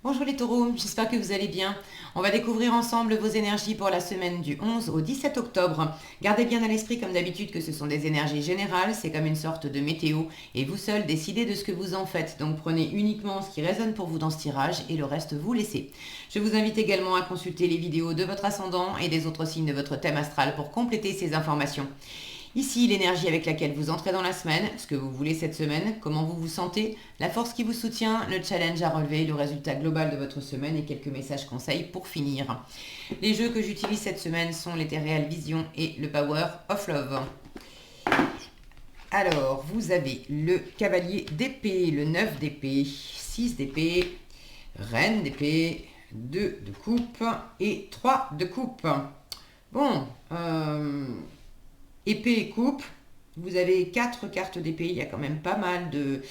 Bonjour les taureaux, j'espère que vous allez bien. On va découvrir ensemble vos énergies pour la semaine du 11 au 17 octobre. Gardez bien à l'esprit comme d'habitude que ce sont des énergies générales, c'est comme une sorte de météo et vous seuls décidez de ce que vous en faites. Donc prenez uniquement ce qui résonne pour vous dans ce tirage et le reste vous laissez. Je vous invite également à consulter les vidéos de votre ascendant et des autres signes de votre thème astral pour compléter ces informations. Ici, l'énergie avec laquelle vous entrez dans la semaine, ce que vous voulez cette semaine, comment vous vous sentez, la force qui vous soutient, le challenge à relever, le résultat global de votre semaine et quelques messages conseils pour finir. Les jeux que j'utilise cette semaine sont l'Ethereal Vision et le Power of Love. Alors, vous avez le cavalier d'épée, le 9 d'épée, 6 d'épée, reine d'épée, 2 de coupe et 3 de coupe. Bon, épée et coupe, vous avez 4 cartes d'épée, il y a quand même pas mal de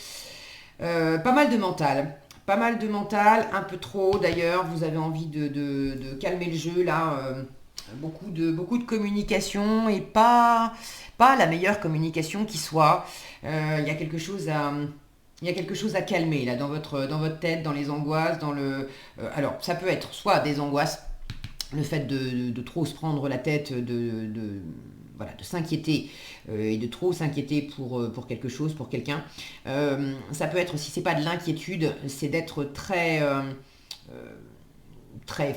mental. Pas mal de mental, un peu trop d'ailleurs, vous avez envie de calmer le jeu là. Beaucoup de communication et pas la meilleure communication qui soit. Il y a quelque chose à... Il y a quelque chose à calmer là dans votre tête, dans les angoisses, dans le. Alors, ça peut être soit des angoisses, le fait de trop se prendre la tête, voilà, de s'inquiéter et de trop s'inquiéter pour quelque chose, pour quelqu'un. Ça peut être, si c'est pas de l'inquiétude, c'est d'être très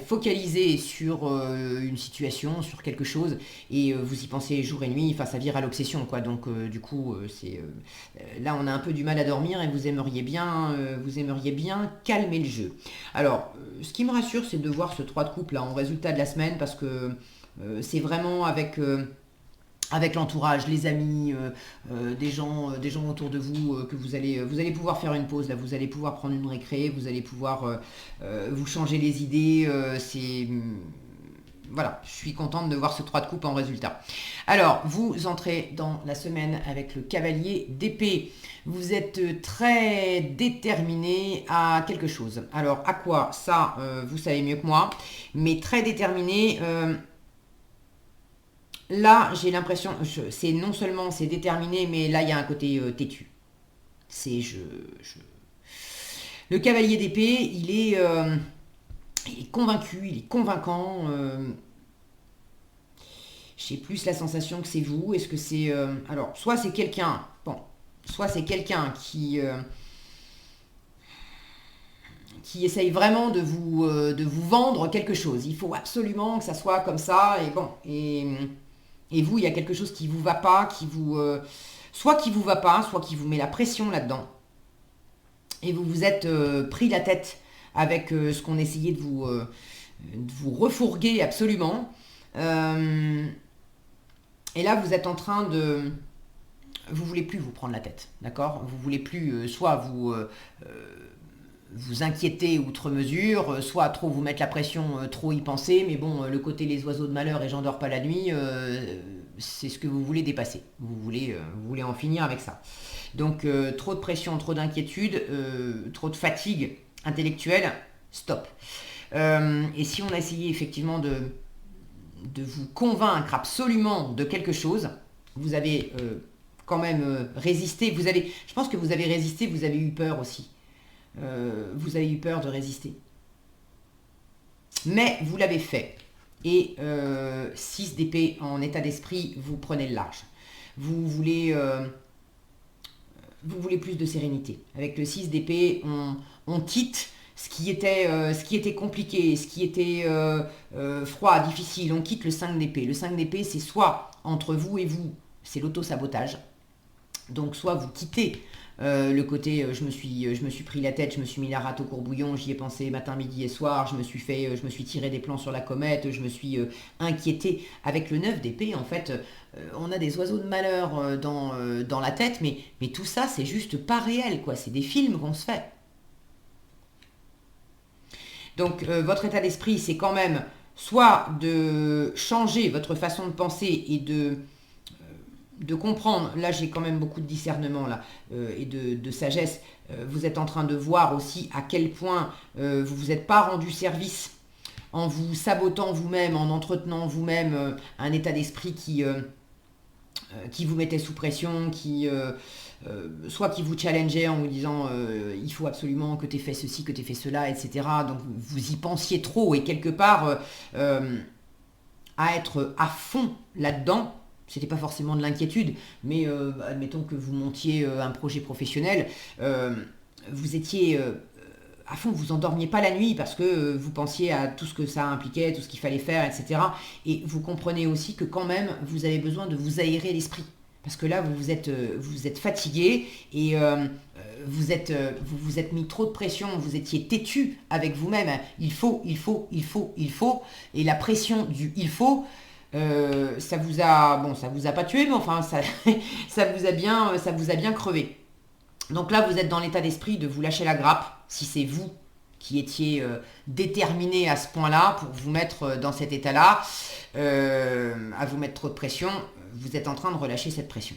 focalisé sur une situation, sur quelque chose, et vous y pensez jour et nuit, enfin ça vire à l'obsession, quoi. Donc du coup, là on a un peu du mal à dormir et vous aimeriez bien calmer le jeu. Alors, ce qui me rassure, c'est de voir ce 3 de coupe là en résultat de la semaine, parce que c'est vraiment avec l'entourage, les amis, des gens autour de vous, que vous allez pouvoir faire une pause, là, vous allez pouvoir prendre une récré, vous allez pouvoir vous changer les idées. Voilà, je suis contente de voir ce 3 de coupe en résultat. Alors, vous entrez dans la semaine avec le cavalier d'épée. Vous êtes très déterminé à quelque chose. Alors, à quoi? Ça, vous savez mieux que moi. Mais très déterminé. Là, j'ai l'impression, c'est non seulement c'est déterminé, mais là il y a un côté têtu. C'est Le cavalier d'épée, il est convaincu, il est convaincant. J'ai plus la sensation que c'est vous. Est-ce que c'est alors soit c'est quelqu'un, bon, soit c'est quelqu'un qui essaye vraiment de vous vendre quelque chose. Il faut absolument que ça soit comme ça et bon et vous, il y a quelque chose qui vous va pas, soit qui vous va pas, soit qui vous met la pression là-dedans. Et vous vous êtes pris la tête avec ce qu'on essayait de vous refourguer absolument. Euh, et là, vous êtes en train de... Vous voulez plus vous prendre la tête, d'accord? Vous voulez plus soit vous inquiéter outre mesure, soit trop vous mettre la pression, trop y penser, mais bon, le côté les oiseaux de malheur et j'en dors pas la nuit, c'est ce que vous voulez dépasser. Vous voulez en finir avec ça. Donc, trop de pression, trop d'inquiétude, trop de fatigue intellectuelle, stop. Et si on a essayé effectivement de vous convaincre absolument de quelque chose, vous avez quand même résisté. Je pense que vous avez résisté, vous avez eu peur aussi. Vous avez eu peur de résister. Mais vous l'avez fait. Et 6 d'épée en état d'esprit, vous prenez le large. Vous voulez, euh, vous voulez plus de sérénité. Avec le 6 d'épée, on quitte ce qui était compliqué, ce qui était froid, difficile. On quitte le 5 d'épée. Le 5 d'épée, c'est soit entre vous et vous, c'est l'auto-sabotage. Donc soit vous quittez le côté je me suis pris la tête, je me suis mis la rate au courbouillon, j'y ai pensé matin, midi et soir, je me suis tiré des plans sur la comète, je me suis inquiété. Avec le 9 d'épée, en fait, on a des oiseaux de malheur dans la tête, mais tout ça, c'est juste pas réel, quoi. C'est des films qu'on se fait. Donc votre état d'esprit, c'est quand même soit de changer votre façon de penser et de comprendre, là j'ai quand même beaucoup de discernement là, et de sagesse, vous êtes en train de voir aussi à quel point vous vous êtes pas rendu service en vous sabotant vous-même, en entretenant vous-même un état d'esprit qui vous mettait sous pression, soit qui vous challengeait en vous disant il faut absolument que tu aies fait ceci, que tu aies fait cela, etc. Donc vous y pensiez trop et quelque part à être à fond là-dedans. C'était pas forcément de l'inquiétude, mais admettons que vous montiez un projet professionnel, vous étiez à fond, vous endormiez pas la nuit parce que vous pensiez à tout ce que ça impliquait, tout ce qu'il fallait faire, etc. Et vous comprenez aussi que quand même, vous avez besoin de vous aérer l'esprit. Parce que là, vous êtes fatigué et vous vous êtes mis trop de pression, vous étiez têtu avec vous-même. Il faut, il faut, il faut, il faut. Et la pression du il faut, ça vous a, bon, ça vous a pas tué, mais enfin, ça, ça vous a bien crevé. Donc là, vous êtes dans l'état d'esprit de vous lâcher la grappe, si c'est vous qui étiez déterminé à ce point-là pour vous mettre dans cet état-là, à vous mettre trop de pression, vous êtes en train de relâcher cette pression.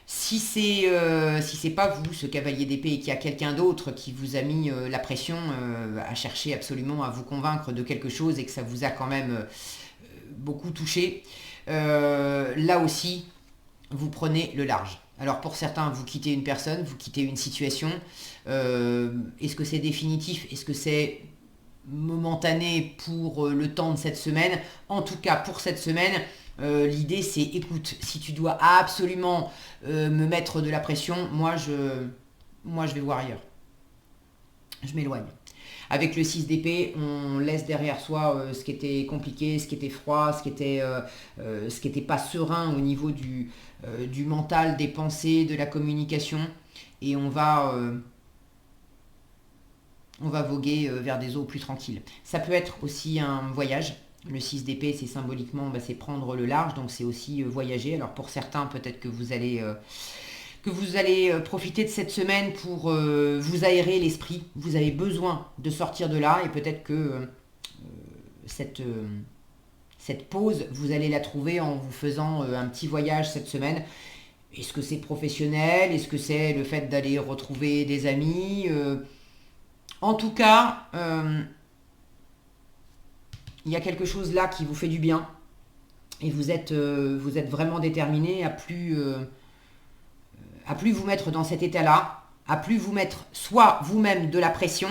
Si c'est pas vous, ce cavalier d'épée, et qu'il y a quelqu'un d'autre qui vous a mis la pression à chercher absolument à vous convaincre de quelque chose et que ça vous a quand même beaucoup touché, là aussi, vous prenez le large. Alors pour certains, vous quittez une personne, vous quittez une situation. Est-ce que c'est définitif? Est-ce que c'est momentané pour le temps de cette semaine? En tout cas, pour cette semaine, l'idée c'est, écoute, si tu dois absolument me mettre de la pression, moi je vais voir ailleurs. Je m'éloigne. Avec le 6 d'épée, on laisse derrière soi ce qui était compliqué, ce qui était froid, ce qui était pas serein au niveau du mental, des pensées, de la communication. Et on va voguer vers des eaux plus tranquilles. Ça peut être aussi un voyage. Le 6 d'épée, c'est symboliquement, c'est prendre le large, donc c'est aussi voyager. Alors pour certains, peut-être que vous allez profiter de cette semaine pour vous aérer l'esprit. Vous avez besoin de sortir de là et peut-être que cette pause, vous allez la trouver en vous faisant un petit voyage cette semaine. Est-ce que c'est professionnel? Est-ce que c'est le fait d'aller retrouver des amis? En tout cas, il y a quelque chose là qui vous fait du bien et vous êtes vraiment déterminé à plus vous mettre dans cet état-là, à plus vous mettre soit vous-même de la pression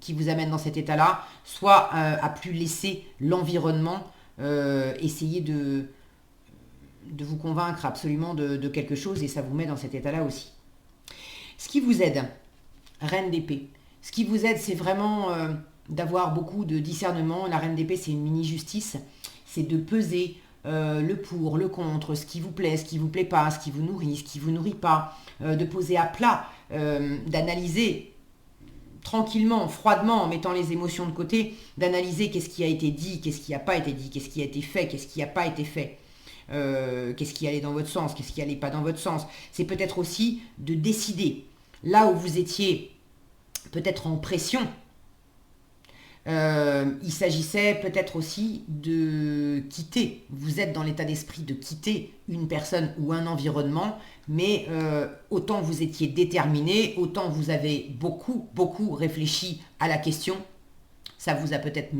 qui vous amène dans cet état-là, soit à plus laisser l'environnement essayer de vous convaincre absolument de quelque chose et ça vous met dans cet état-là aussi. Ce qui vous aide, Reine d'épée, ce qui vous aide, c'est vraiment d'avoir beaucoup de discernement. La Reine d'épée, c'est une mini-justice, c'est de peser le pour, le contre, ce qui vous plaît, ce qui vous plaît pas, ce qui vous nourrit, ce qui vous nourrit pas, de poser à plat, d'analyser tranquillement, froidement, en mettant les émotions de côté, d'analyser qu'est-ce qui a été dit, qu'est-ce qui n'a pas été dit, qu'est-ce qui a été fait, qu'est-ce qui n'a pas été fait, qu'est-ce qui allait dans votre sens, qu'est-ce qui allait pas dans votre sens. C'est peut-être aussi de décider, là où vous étiez peut-être en pression, il s'agissait peut-être aussi de quitter. Vous êtes dans l'état d'esprit de quitter une personne ou un environnement, mais autant vous étiez déterminé, autant vous avez beaucoup réfléchi à la question. Ça vous a peut-être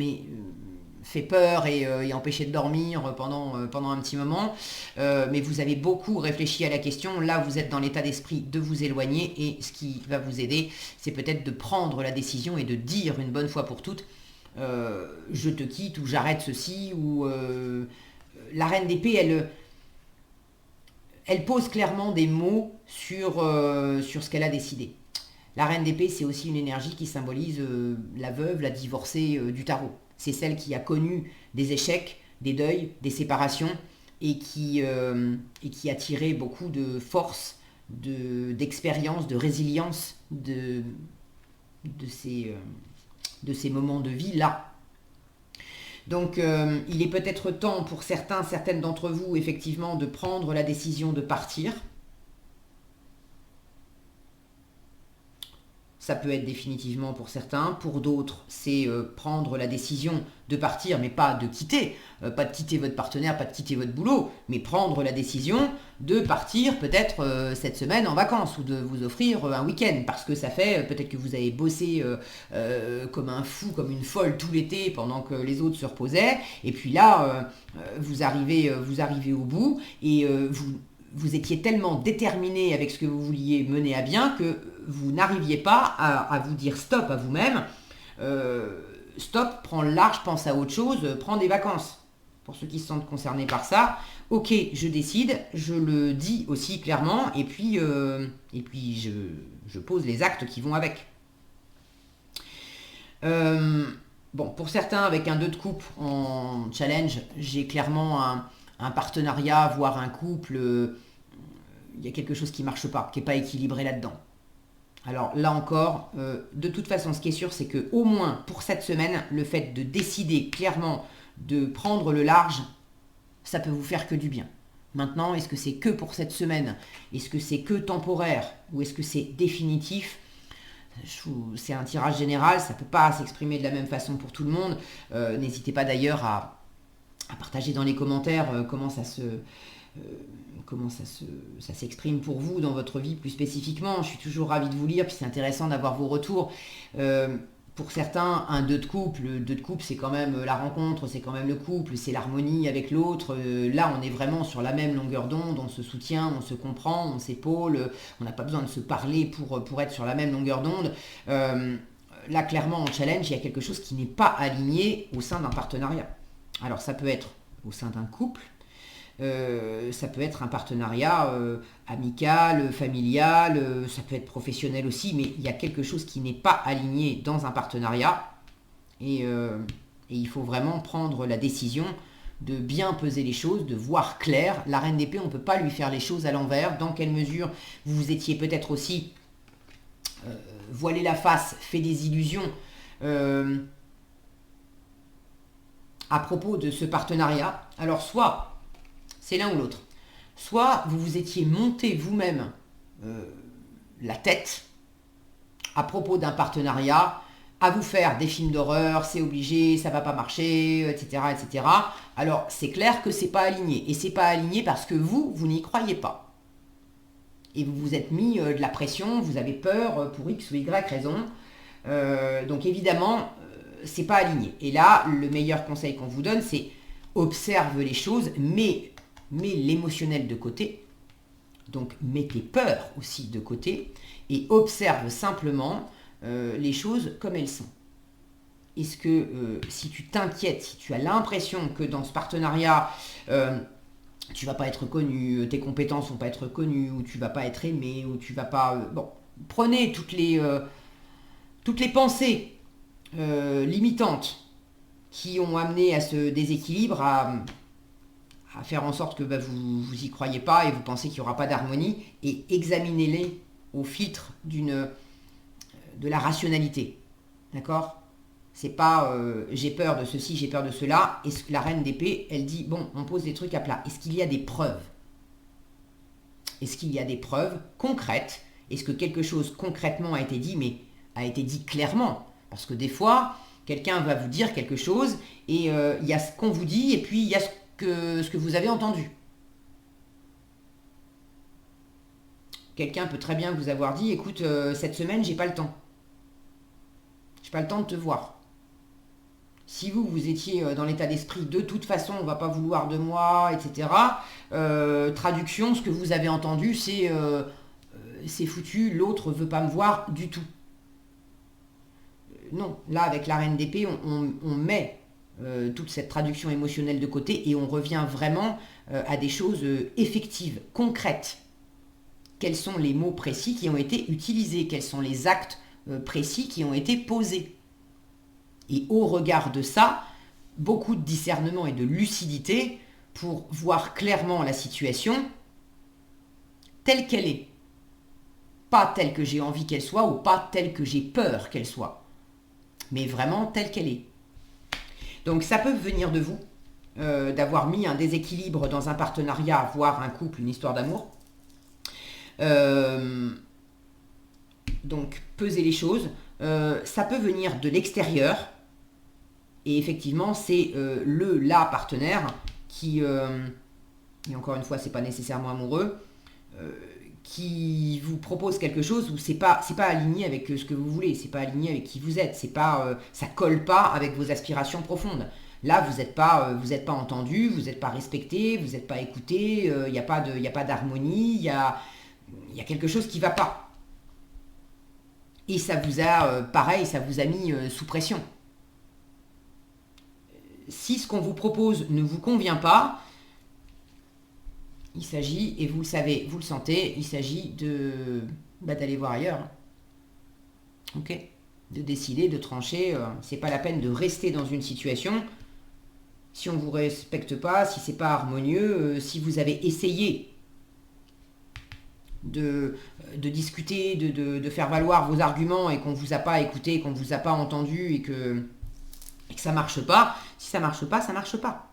fait peur et empêché de dormir pendant un petit moment, mais vous avez beaucoup réfléchi à la question. Là, vous êtes dans l'état d'esprit de vous éloigner et ce qui va vous aider, c'est peut-être de prendre la décision et de dire une bonne fois pour toutes je te quitte ou j'arrête ceci ou la Reine d'épée, elle pose clairement des mots sur ce qu'elle a décidé. La Reine d'épée, c'est aussi une énergie qui symbolise la veuve, la divorcée du tarot. C'est celle qui a connu des échecs, des deuils, des séparations et qui a tiré beaucoup de force, d'expérience, de résilience de ces moments de vie là. Donc il est peut-être temps pour certaines d'entre vous effectivement de prendre la décision de partir. Ça peut être définitivement pour certains. Pour d'autres, c'est prendre la décision de partir, mais pas de quitter. Pas de quitter votre partenaire, pas de quitter votre boulot, mais prendre la décision de partir peut-être cette semaine en vacances ou de vous offrir un week-end. Parce que ça fait, peut-être que vous avez bossé comme un fou, comme une folle tout l'été pendant que les autres se reposaient. Et puis là, vous arrivez au bout et vous étiez tellement déterminé avec ce que vous vouliez mener à bien que vous n'arriviez pas à vous dire stop à vous-même. Stop, prends le large, pense à autre chose, prends des vacances. Pour ceux qui se sentent concernés par ça, ok, je décide, je le dis aussi clairement, et puis je pose les actes qui vont avec. Bon, pour certains, avec un 2 de coupe en challenge, j'ai clairement un partenariat, voire un couple, il y a quelque chose qui ne marche pas, qui n'est pas équilibré là-dedans. Alors là encore, de toute façon, ce qui est sûr, c'est que au moins pour cette semaine, le fait de décider clairement de prendre le large, ça peut vous faire que du bien. Maintenant, est-ce que c'est que pour cette semaine? Est-ce que c'est que temporaire? Ou est-ce que c'est définitif? C'est un tirage général, ça ne peut pas s'exprimer de la même façon pour tout le monde. N'hésitez pas d'ailleurs à partager dans les commentaires comment ça s'exprime pour vous dans votre vie plus spécifiquement. Je suis toujours ravie de vous lire, puis c'est intéressant d'avoir vos retours. Pour certains, un 2 de couple, le 2 de couple, c'est quand même la rencontre, c'est quand même le couple, c'est l'harmonie avec l'autre. Là, on est vraiment sur la même longueur d'onde, on se soutient, on se comprend, on s'épaule, on n'a pas besoin de se parler pour être sur la même longueur d'onde. Là, clairement, en challenge, il y a quelque chose qui n'est pas aligné au sein d'un partenariat. Alors, ça peut être au sein d'un couple, ça peut être un partenariat amical, familial, ça peut être professionnel aussi, mais il y a quelque chose qui n'est pas aligné dans un partenariat et il faut vraiment prendre la décision de bien peser les choses, de voir clair. La reine d'épée, on ne peut pas lui faire les choses à l'envers. Dans quelle mesure vous vous étiez peut-être aussi voilé la face, fait des illusions à propos de ce partenariat. Alors soit c'est l'un ou l'autre. Soit vous vous étiez monté vous-même la tête à propos d'un partenariat, à vous faire des films d'horreur, c'est obligé, ça va pas marcher, etc., etc. Alors c'est clair que c'est pas aligné. Et c'est pas aligné parce que vous n'y croyez pas. Et vous vous êtes mis de la pression, vous avez peur pour X ou Y raison. Donc évidemment, c'est pas aligné. Et là, le meilleur conseil qu'on vous donne, c'est observe les choses, mais l'émotionnel de côté, donc mets tes peurs aussi de côté, et observe simplement les choses comme elles sont. Est-ce que si tu t'inquiètes, si tu as l'impression que dans ce partenariat, tu vas pas être reconnu, tes compétences vont pas être reconnues, ou tu vas pas être aimé, ou tu vas pas... bon, prenez toutes les pensées limitantes qui ont amené à ce déséquilibre, à faire en sorte que vous y croyez pas et vous pensez qu'il n'y aura pas d'harmonie, et examinez-les au filtre de la rationalité. D'accord? C'est pas j'ai peur de ceci, j'ai peur de cela. Et la reine d'épée, elle dit bon, on pose des trucs à plat. Est-ce qu'il y a des preuves? Est-ce qu'il y a des preuves concrètes? Est-ce que quelque chose concrètement a été dit, mais a été dit clairement? Parce que des fois, quelqu'un va vous dire quelque chose et il y a ce qu'on vous dit et puis il y a ce que vous avez entendu. Quelqu'un peut très bien vous avoir dit écoute, cette semaine, j'ai pas le temps. J'ai pas le temps de te voir. Si vous étiez dans l'état d'esprit de toute façon, on va pas vouloir de moi, etc. Traduction, ce que vous avez entendu, c'est foutu, l'autre veut pas me voir du tout. Non, là avec la reine d'épée, on met toute cette traduction émotionnelle de côté et on revient vraiment à des choses effectives, concrètes. Quels sont les mots précis qui ont été utilisés? Quels sont les actes précis qui ont été posés? Et au regard de ça, beaucoup de discernement et de lucidité pour voir clairement la situation telle qu'elle est. Pas telle que j'ai envie qu'elle soit ou pas telle que j'ai peur qu'elle soit. Mais vraiment telle qu'elle est. Donc ça peut venir de vous, d'avoir mis un déséquilibre dans un partenariat, voire un couple, une histoire d'amour. Donc pesez les choses. Ça peut venir de l'extérieur. Et effectivement, c'est la partenaire qui, et encore une fois, c'est pas nécessairement amoureux, qui vous propose quelque chose où c'est pas aligné avec ce que vous voulez, c'est pas aligné avec qui vous êtes, c'est pas, ça colle pas avec vos aspirations profondes. Là, vous êtes pas entendu, vous n'êtes pas respecté, vous n'êtes pas écouté, il n'y a pas d'harmonie, il y a quelque chose qui ne va pas. Et ça vous a, pareil, ça vous a mis sous pression. Si ce qu'on vous propose ne vous convient pas, il s'agit, et vous le savez, vous le sentez, il s'agit d'aller voir ailleurs. Ok ? De décider, de trancher. C'est pas la peine de rester dans une situation si on ne vous respecte pas, si c'est pas harmonieux, si vous avez essayé de discuter, de faire valoir vos arguments et qu'on ne vous a pas écouté, qu'on ne vous a pas entendu et que ça marche pas. Si ça marche pas, ça marche pas.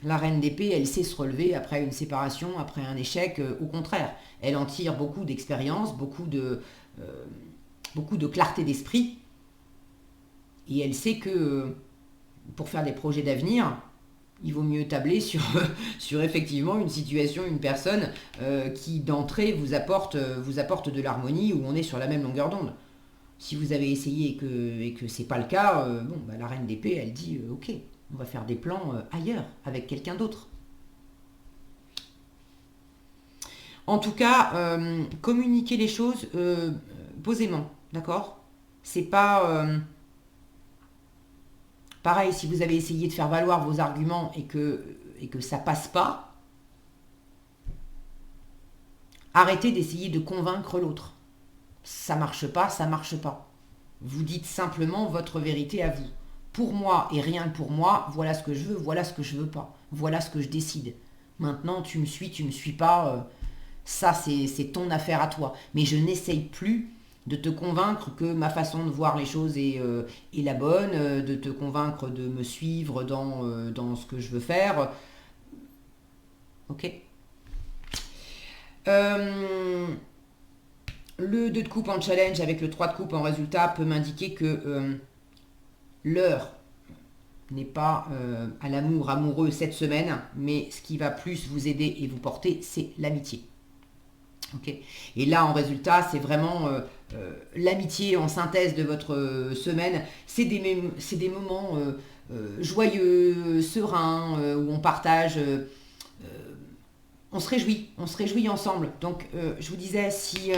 La reine d'épée, elle sait se relever après une séparation, après un échec. Au contraire, elle en tire beaucoup d'expérience, beaucoup de clarté d'esprit. Et elle sait que pour faire des projets d'avenir, il vaut mieux tabler sur effectivement une situation, une personne qui d'entrée vous apporte de l'harmonie, où on est sur la même longueur d'onde. Si vous avez essayé et que c'est pas le cas, la reine d'épée, elle dit ok, on va faire des plans ailleurs, avec quelqu'un d'autre. En tout cas, communiquez les choses posément, d'accord ? C'est pas... pareil, si vous avez essayé de faire valoir vos arguments et que ça passe pas, arrêtez d'essayer de convaincre l'autre. Ça marche pas, ça marche pas. Vous dites simplement votre vérité à vous. Pour moi et rien que pour moi, voilà ce que je veux, voilà ce que je veux pas. Voilà ce que je décide. Maintenant, tu me suis pas, ça c'est ton affaire à toi. Mais je n'essaye plus de te convaincre que ma façon de voir les choses est la bonne, de te convaincre de me suivre dans ce que je veux faire. Ok ? Le 2 de coupe en challenge avec le 3 de coupe en résultat peut m'indiquer que l'heure n'est pas à l'amour amoureux cette semaine, mais ce qui va plus vous aider et vous porter, c'est l'amitié. Okay. Et là, en résultat, c'est vraiment l'amitié en synthèse de votre semaine. C'est des moments joyeux, sereins, où on partage, on se réjouit ensemble. Donc, je vous disais, s'il y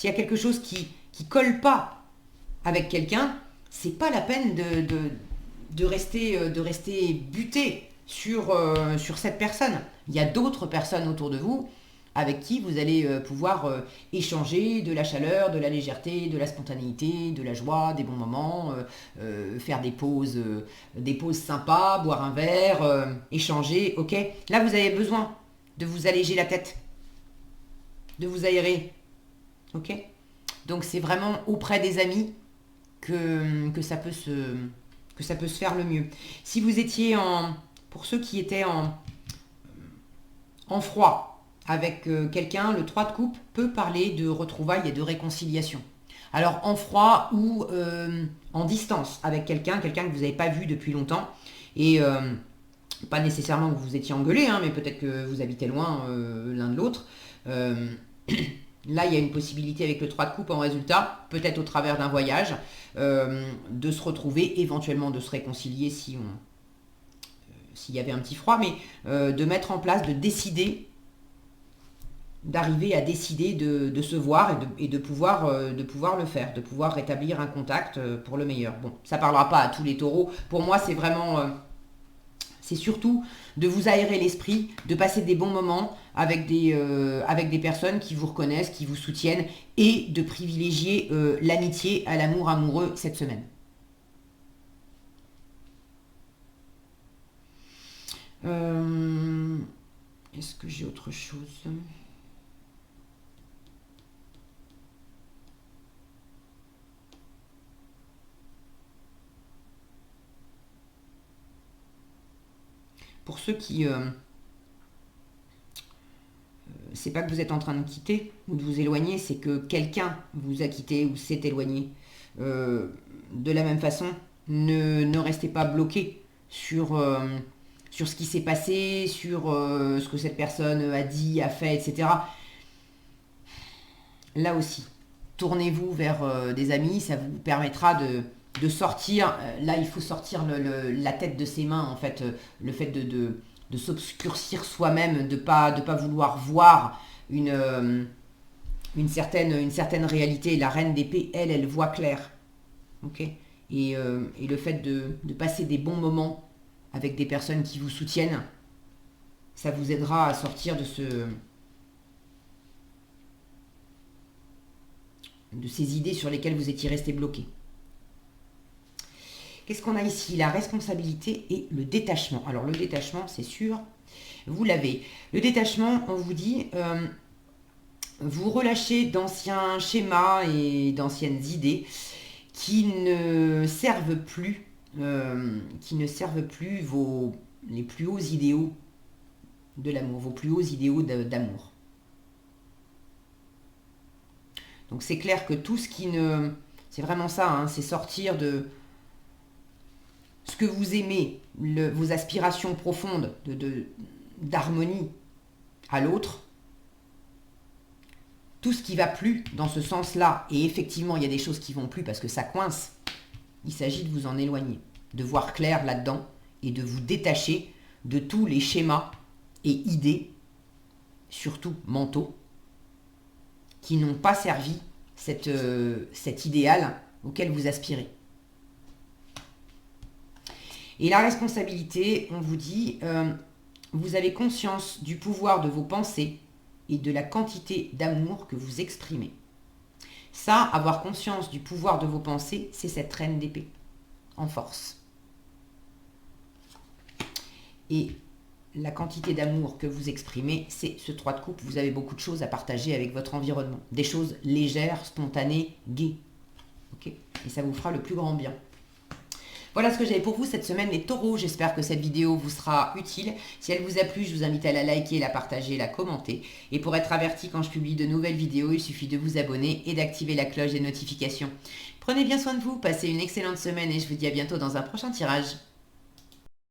a quelque chose qui colle pas avec quelqu'un, c'est pas la peine de rester buté sur cette personne. Il y a d'autres personnes autour de vous avec qui vous allez pouvoir échanger de la chaleur, de la légèreté, de la spontanéité, de la joie, des bons moments, faire des pauses sympas, boire un verre, échanger, ok ? Là, vous avez besoin de vous alléger la tête, de vous aérer, ok ? Donc, c'est vraiment auprès des amis que ça peut se faire le mieux. Si vous étiez pour ceux qui étaient en froid avec quelqu'un, le 3 de coupe peut parler de retrouvailles et de réconciliation. Alors en froid ou en distance avec quelqu'un que vous n'avez pas vu depuis longtemps et pas nécessairement que vous étiez engueulés, hein, mais peut-être que vous habitez loin l'un de l'autre. Là, il y a une possibilité avec le 3 de coupe en résultat, peut-être au travers d'un voyage, de se retrouver, éventuellement de se réconcilier s'il y avait un petit froid, mais de mettre en place, d'arriver à décider de se voir et de pouvoir le faire, de pouvoir rétablir un contact pour le meilleur. Bon, ça ne parlera pas à tous les taureaux. Pour moi, c'est vraiment... c'est surtout de vous aérer l'esprit, de passer des bons moments avec des personnes qui vous reconnaissent, qui vous soutiennent, et de privilégier l'amitié à l'amour amoureux cette semaine. Est-ce que j'ai autre chose ? Pour ceux qui... c'est pas que vous êtes en train de quitter ou de vous éloigner, c'est que quelqu'un vous a quitté ou s'est éloigné. De la même façon, ne restez pas bloqué sur ce qui s'est passé, sur ce que cette personne a dit, a fait, etc. Là aussi, tournez-vous vers des amis, ça vous permettra de sortir, là il faut sortir la tête de ses mains en fait, le fait de s'obscurcir soi-même, de pas vouloir voir une certaine réalité. La reine d'épée, elle voit clair. Ok. Et le fait de passer des bons moments avec des personnes qui vous soutiennent, ça vous aidera à sortir de ces idées sur lesquelles vous étiez resté bloqué. Qu'est-ce qu'on a ici? La responsabilité et le détachement. Alors le détachement, c'est sûr, vous l'avez. Le détachement, on vous dit, vous relâchez d'anciens schémas et d'anciennes idées qui ne servent plus, les plus hauts idéaux de l'amour, vos plus hauts idéaux d'amour. Donc c'est clair que tout ce qui ne... C'est vraiment ça, hein, c'est sortir de ce que vous aimez, vos aspirations profondes d'harmonie à l'autre. Tout ce qui va plus dans ce sens-là, et effectivement il y a des choses qui vont plus parce que ça coince, il s'agit de vous en éloigner, de voir clair là-dedans et de vous détacher de tous les schémas et idées, surtout mentaux, qui n'ont pas servi cet idéal auquel vous aspirez. Et la responsabilité, on vous dit, vous avez conscience du pouvoir de vos pensées et de la quantité d'amour que vous exprimez. Ça, avoir conscience du pouvoir de vos pensées, c'est cette reine d'épée, en force. Et la quantité d'amour que vous exprimez, c'est ce 3 de coupe. Vous avez beaucoup de choses à partager avec votre environnement. Des choses légères, spontanées, gaies. Okay. Et ça vous fera le plus grand bien. Voilà ce que j'avais pour vous cette semaine, les taureaux. J'espère que cette vidéo vous sera utile. Si elle vous a plu, je vous invite à la liker, la partager, la commenter. Et pour être averti quand je publie de nouvelles vidéos, il suffit de vous abonner et d'activer la cloche des notifications. Prenez bien soin de vous, passez une excellente semaine et je vous dis à bientôt dans un prochain tirage.